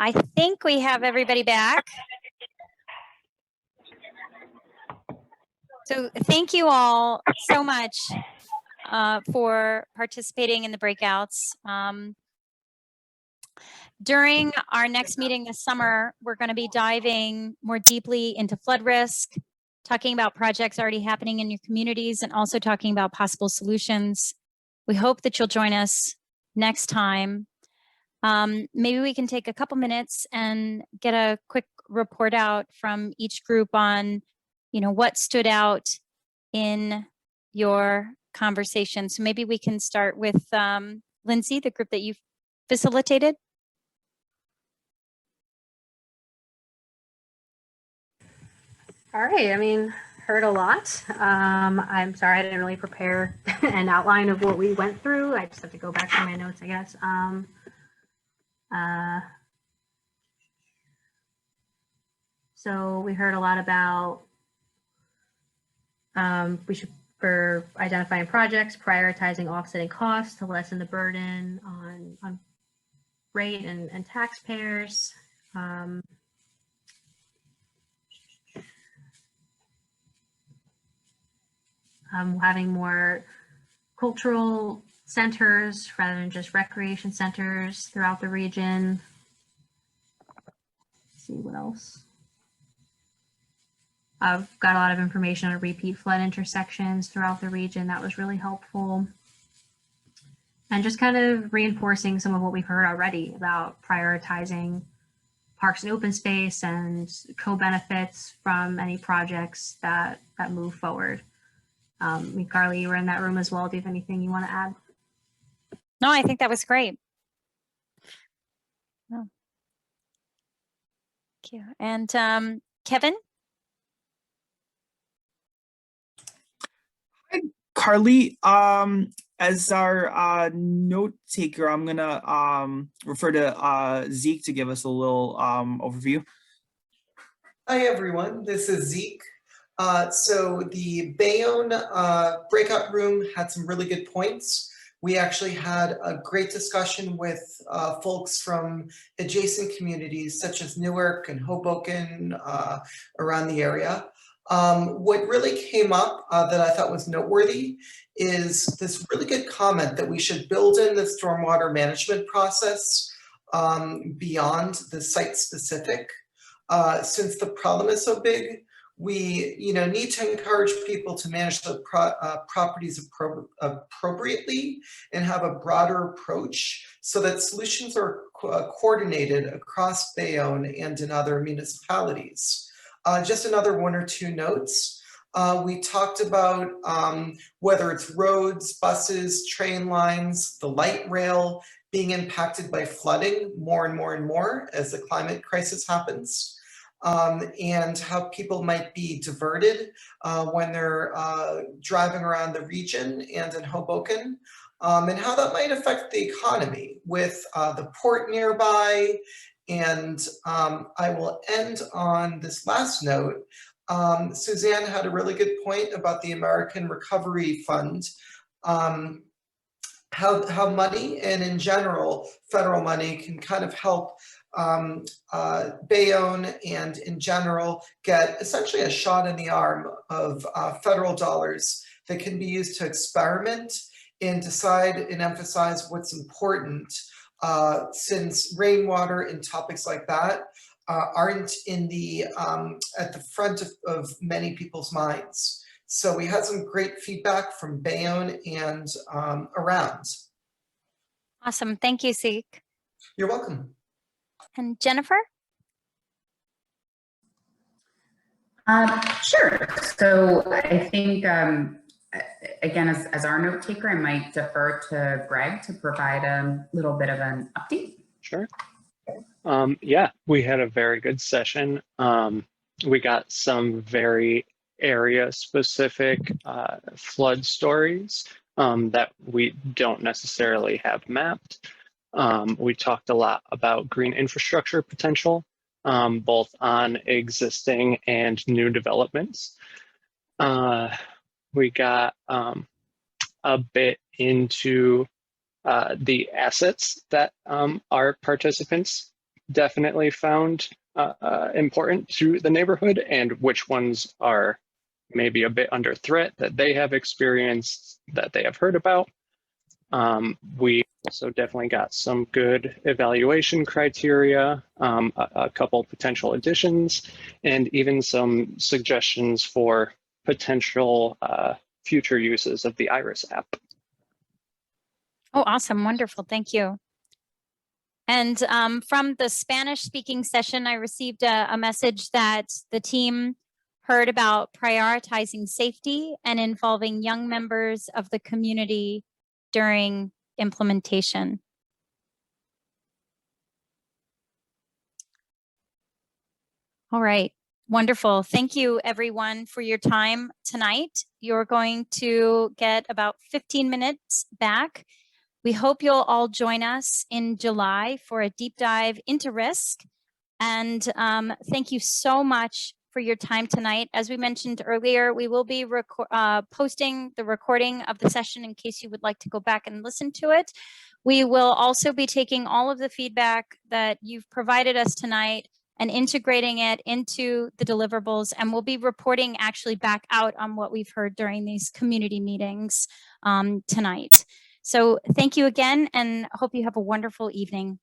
I think we have everybody back. So thank you all so much for participating in the breakouts. During our next meeting this summer, we're going to be diving more deeply into flood risk, talking about projects already happening in your communities, and also talking about possible solutions. We hope that you'll join us next time. Maybe we can take a couple minutes and get a quick report out from each group on, what stood out in your conversation. So maybe we can start with Lindsay, the group that you've facilitated. All right, heard a lot. I'm sorry I didn't really prepare an outline of what we went through. I just have to go back to my notes, I guess. So we heard a lot about for identifying projects, prioritizing offsetting costs to lessen the burden on rate and taxpayers. Having more cultural centers rather than just recreation centers throughout the region. Let's see what else. I've got a lot of information on repeat flood intersections throughout the region. That was really helpful. And just kind of reinforcing some of what we've heard already about prioritizing parks and open space and co-benefits from any projects that move forward. Carly, you were in that room as well. Do you have anything you want to add? No, I think that was great. Oh. Thank you. And Kevin? Hi, Carly. As our note taker, I'm gonna refer to Zeke to give us a little overview. Hi, everyone. This is Zeke. So the Bayonne breakout room had some really good points. We actually had a great discussion with folks from adjacent communities such as Newark and Hoboken around the area. What really came up that I thought was noteworthy is this really good comment that we should build in the stormwater management process beyond the site specific. Since the problem is so big, we need to encourage people to manage the properties appropriately and have a broader approach so that solutions are coordinated across Bayonne and in other municipalities. Just another one or two notes. We talked about whether it's roads, buses, train lines, the light rail being impacted by flooding more and more and more as the climate crisis happens. And how people might be diverted when they're driving around the region and in Hoboken, and how that might affect the economy with the port nearby. And I will end on this last note. Suzanne had a really good point about the American Recovery Fund, how money and in general federal money can kind of help Bayonne and in general get essentially a shot in the arm of federal dollars that can be used to experiment and decide and emphasize what's important, since rainwater and topics like that aren't in the at the front of many people's minds. So we had some great feedback from Bayonne and around. Awesome. Thank you, Zeke. You're welcome. And Jennifer? Sure. So I think, again, as our note taker, I might defer to Greg to provide a little bit of an update. Sure. Yeah, we had a very good session. We got some very area-specific flood stories that we don't necessarily have mapped. We talked a lot about green infrastructure potential, both on existing and new developments. We got a bit into the assets that our participants definitely found important to the neighborhood and which ones are maybe a bit under threat that they have experienced, that they have heard about. We also definitely got some good evaluation criteria, a couple potential additions, and even some suggestions for potential future uses of the Iris app. Oh, awesome. Wonderful. Thank you. And from the Spanish speaking session, I received a message that the team heard about prioritizing safety and involving young members of the community during implementation. All right. Wonderful. Thank you, everyone, for your time tonight. You're going to get about 15 minutes back. We hope you'll all join us in July for a deep dive into risk. And thank you so much for your time tonight. As we mentioned earlier, we will be posting the recording of the session in case you would like to go back and listen to it. We will also be taking all of the feedback that you've provided us tonight and integrating it into the deliverables, and we'll be reporting actually back out on what we've heard during these community meetings tonight. So thank you again, and hope you have a wonderful evening.